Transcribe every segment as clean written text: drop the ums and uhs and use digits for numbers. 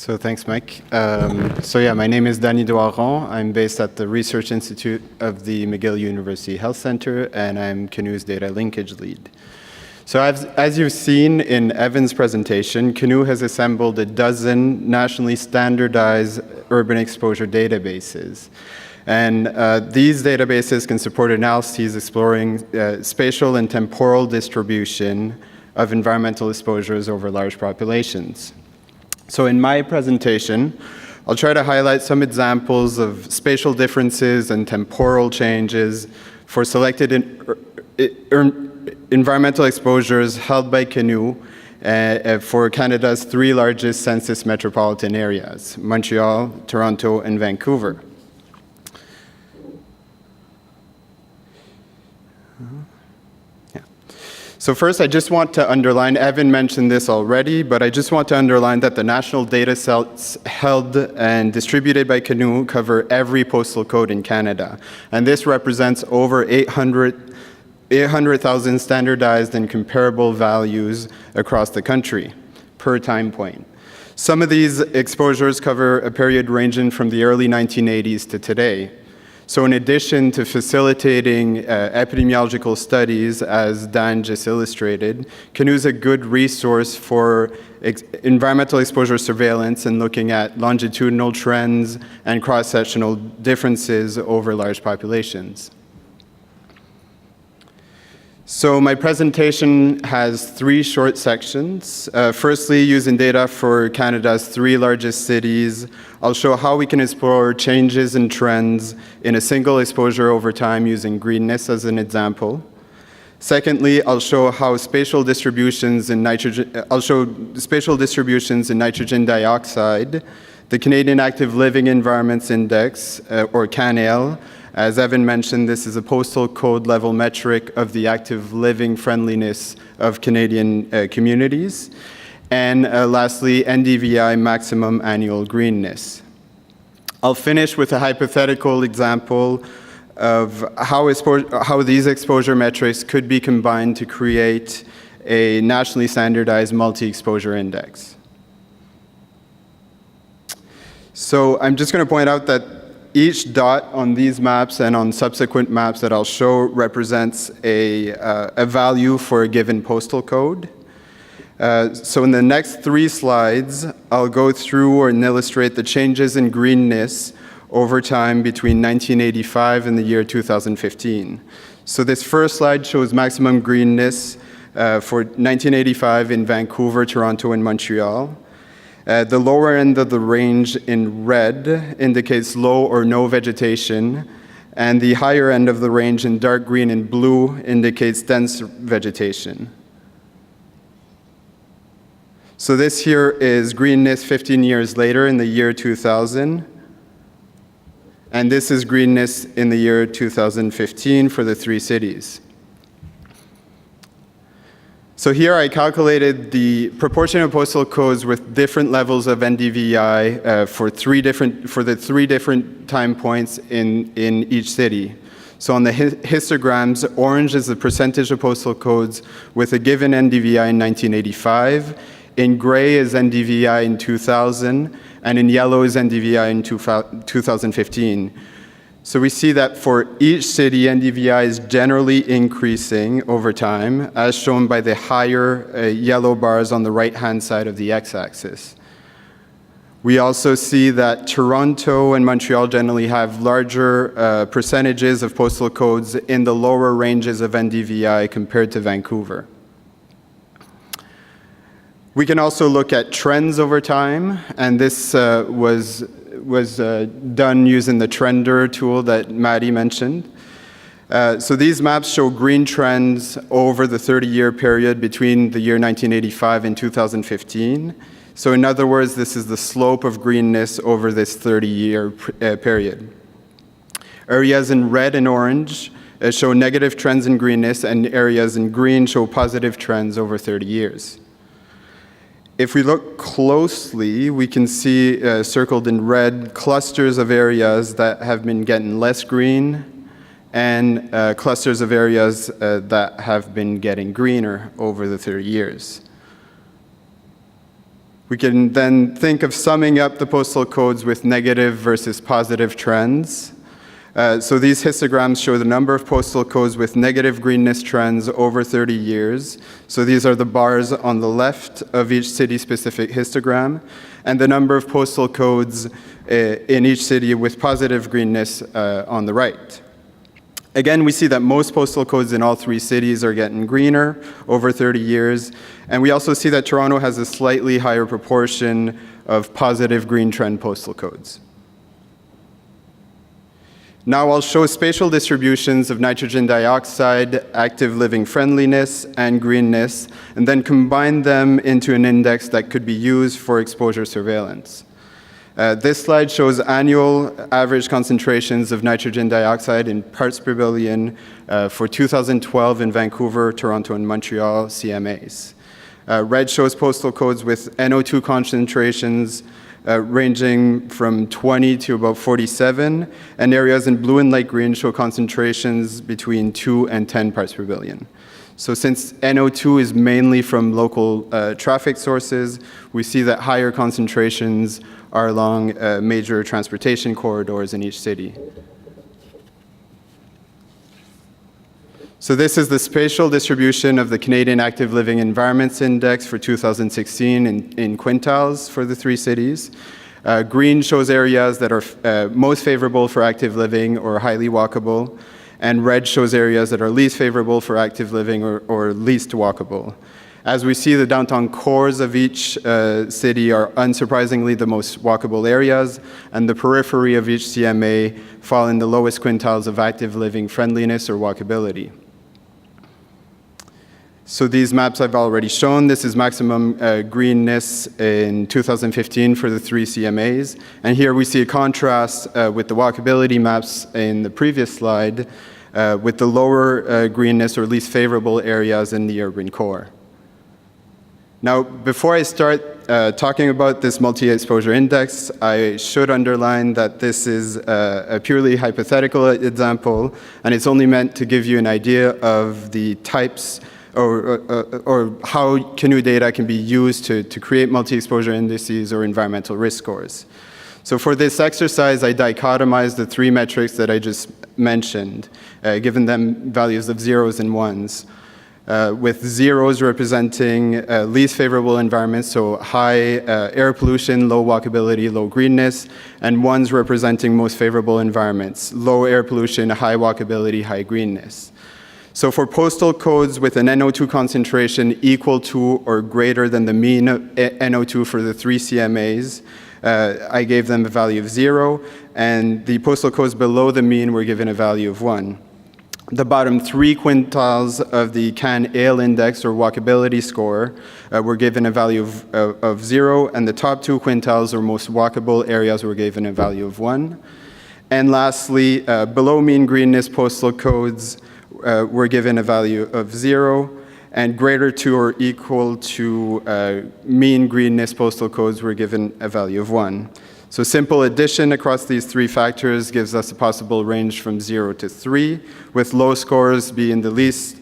So thanks, Mike. My name is DANY DOIRON. I'm based at the Research Institute of the McGill University Health Center, and I'm Canoe's data linkage lead. So as you've seen in Evan's presentation, Canoe has assembled a dozen nationally standardized urban exposure databases. And these databases can support analyses exploring spatial and temporal distribution of environmental exposures over large populations. So in my presentation, I'll try to highlight some examples of spatial differences and temporal changes for selected environmental exposures held by Canoe for Canada's three largest census metropolitan areas, Montreal, Toronto, and Vancouver. So first, I just want to underline, Evan mentioned this already, but I just want to underline that the national data sets held and distributed by Canoe cover every postal code in Canada. And this represents over 800,000 standardized and comparable values across the country per time point. Some of these exposures cover a period ranging from the early 1980s to today. So in addition to facilitating epidemiological studies, as Dan just illustrated, Canoe is a good resource for environmental exposure surveillance and looking at longitudinal trends and cross-sectional differences over large populations. So my presentation has three short sections. Firstly, using data for Canada's three largest cities, I'll show how we can explore changes and trends in a single exposure over time using Greenness as an example. Secondly, I'll show how spatial distributions in nitrogen dioxide, the Canadian Active Living Environments Index, or CANAIL. As Evan mentioned, this is a postal code level metric of the active living friendliness of Canadian communities. And lastly, NDVI maximum annual greenness. I'll finish with a hypothetical example of how these exposure metrics could be combined to create a nationally standardized multi-exposure index. So I'm just going to point out that each dot on these maps and on subsequent maps that I'll show represents a value for a given postal code. So in the next three slides, I'll go through and illustrate the changes in greenness over time between 1985 and the year 2015. So this first slide shows maximum greenness for 1985 in Vancouver, Toronto, and Montreal. The lower end of the range in red indicates low or no vegetation, and the higher end of the range in dark green and blue indicates dense vegetation. So this here is greenness 15 years later in the year 2000, and this is greenness in the year 2015 for the three cities. So here I calculated the proportion of postal codes with different levels of NDVI for the three different time points in each city. So on the histograms, orange is the percentage of postal codes with a given NDVI in 1985. In gray is NDVI in 2000, and in yellow is NDVI in 2015. So we see that for each city, NDVI is generally increasing over time, as shown by the higher yellow bars on the right-hand side of the x-axis. We also see that Toronto and Montreal generally have larger percentages of postal codes in the lower ranges of NDVI compared to Vancouver. We can also look at trends over time, and this was done using the Trender tool that Maddie mentioned. So these maps show green trends over the 30-year period between the year 1985 and 2015. So in other words, this is the slope of greenness over this 30-year period. Areas in red and orange show negative trends in greenness, and areas in green show positive trends over 30 years. If we look closely, we can see circled in red clusters of areas that have been getting less green and clusters of areas that have been getting greener over the 30 years. We can then think of summing up the postal codes with negative versus positive trends. So these histograms show the number of postal codes with negative greenness trends over 30 years. So these are the bars on the left of each city-specific histogram, and the number of postal codes in each city with positive greenness on the right. Again, we see that most postal codes in all three cities are getting greener over 30 years, and we also see that Toronto has a slightly higher proportion of positive green trend postal codes. Now I'll show spatial distributions of nitrogen dioxide, active living friendliness, and greenness, and then combine them into an index that could be used for exposure surveillance. This slide shows annual average concentrations of nitrogen dioxide in parts per billion for 2012 in Vancouver, Toronto, and Montreal CMAs. Red shows postal codes with NO2 concentrations ranging from 20 to about 47, and areas in blue and light green show concentrations between 2 and 10 parts per billion. So since NO2 is mainly from local traffic sources, we see that higher concentrations are along major transportation corridors in each city. So this is the spatial distribution of the Canadian Active Living Environments Index for 2016 in quintiles for the three cities. Green shows areas that are most favorable for active living or highly walkable, and red shows areas that are least favorable for active living or least walkable. As we see, the downtown cores of each city are unsurprisingly the most walkable areas, and the periphery of each CMA fall in the lowest quintiles of active living friendliness or walkability. So these maps I've already shown. This is maximum greenness in 2015 for the three CMAs. And here we see a contrast with the walkability maps in the previous slide with the lower greenness or least favorable areas in the urban core. Now, before I start talking about this multi-exposure index, I should underline that this is a purely hypothetical example, and it's only meant to give you an idea of the types or how canoe data can be used to create multi-exposure indices or environmental risk scores. So for this exercise, I dichotomized the three metrics that I just mentioned, given them values of zeros and ones, with zeros representing least favorable environments, so high air pollution, low walkability, low greenness, and ones representing most favorable environments, low air pollution, high walkability, high greenness. So for postal codes with an NO2 concentration equal to or greater than the mean NO2 for the three CMAs, I gave them a value of 0, and the postal codes below the mean were given a value of 1. The bottom three quintiles of the CAN-AIL index or walkability score were given a value of 0, and the top two quintiles or most walkable areas were given a value of 1. And lastly, below mean greenness postal codes were given a value of 0, and greater to or equal to mean greenness postal codes were given a value of 1. So simple addition across these three factors gives us a possible range from 0 to 3, with low scores being the least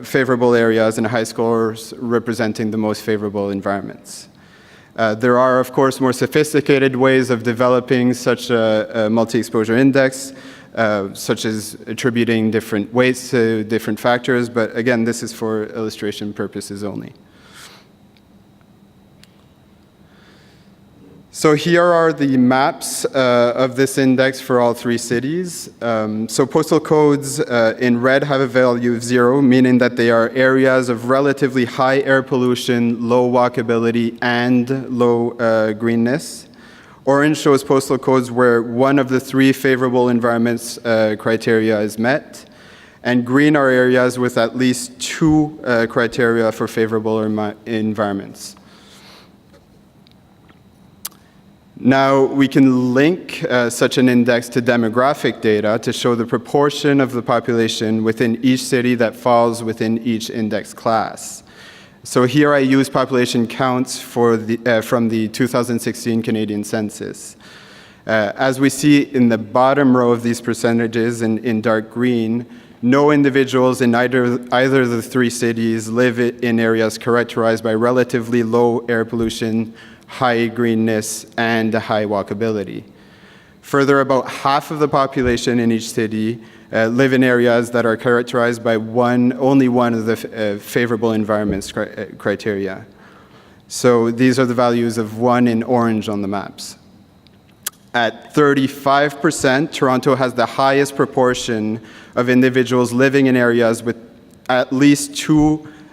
favorable areas and high scores representing the most favorable environments. There are, of course, more sophisticated ways of developing such a multi-exposure index, such as attributing different weights to different factors, but again, this is for illustration purposes only. So here are the maps of this index for all three cities. So postal codes in red have a value of 0, meaning that they are areas of relatively high air pollution, low walkability, and low greenness. Orange shows postal codes where one of the three favorable environments criteria is met, and green are areas with at least two criteria for favorable environments. Now, we can link such an index to demographic data to show the proportion of the population within each city that falls within each index class. So here I use population counts for from the 2016 Canadian census. As we see in the bottom row of these percentages in dark green, no individuals in either of the three cities live in areas characterized by relatively low air pollution, high greenness, and high walkability. Further, about half of the population in each city live in areas that are characterized by only one of the favorable environments criteria. So these are the values of 1 in orange on the maps. At 35%, Toronto has the highest proportion of individuals living in areas with at least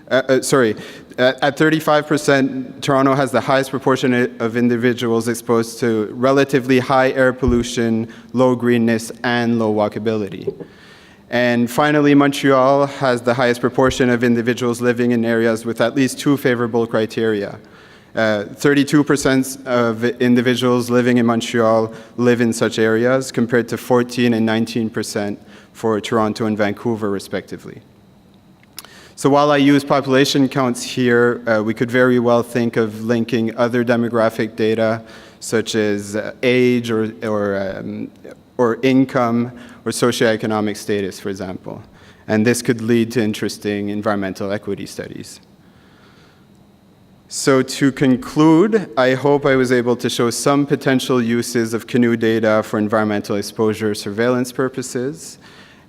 at 35%, Toronto has the highest proportion of individuals exposed to relatively high air pollution, low greenness, and low walkability. And finally, Montreal has the highest proportion of individuals living in areas with at least 2 favorable criteria. 32% of individuals living in Montreal live in such areas, compared to 14% and 19% for Toronto and Vancouver, respectively. So while I use population counts here, we could very well think of linking other demographic data, such as age or income or socioeconomic status, for example. And this could lead to interesting environmental equity studies. So to conclude, I hope I was able to show some potential uses of canoe data for environmental exposure surveillance purposes.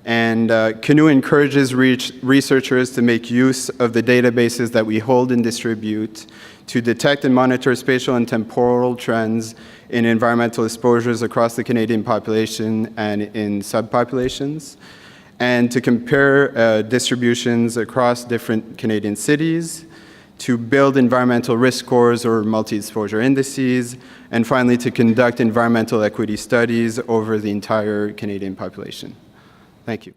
And Canoe encourages researchers to make use of the databases that we hold and distribute to detect and monitor spatial and temporal trends in environmental exposures across the Canadian population and in subpopulations, and to compare distributions across different Canadian cities, to build environmental risk scores or multi-exposure indices, and finally to conduct environmental equity studies over the entire Canadian population. Thank you.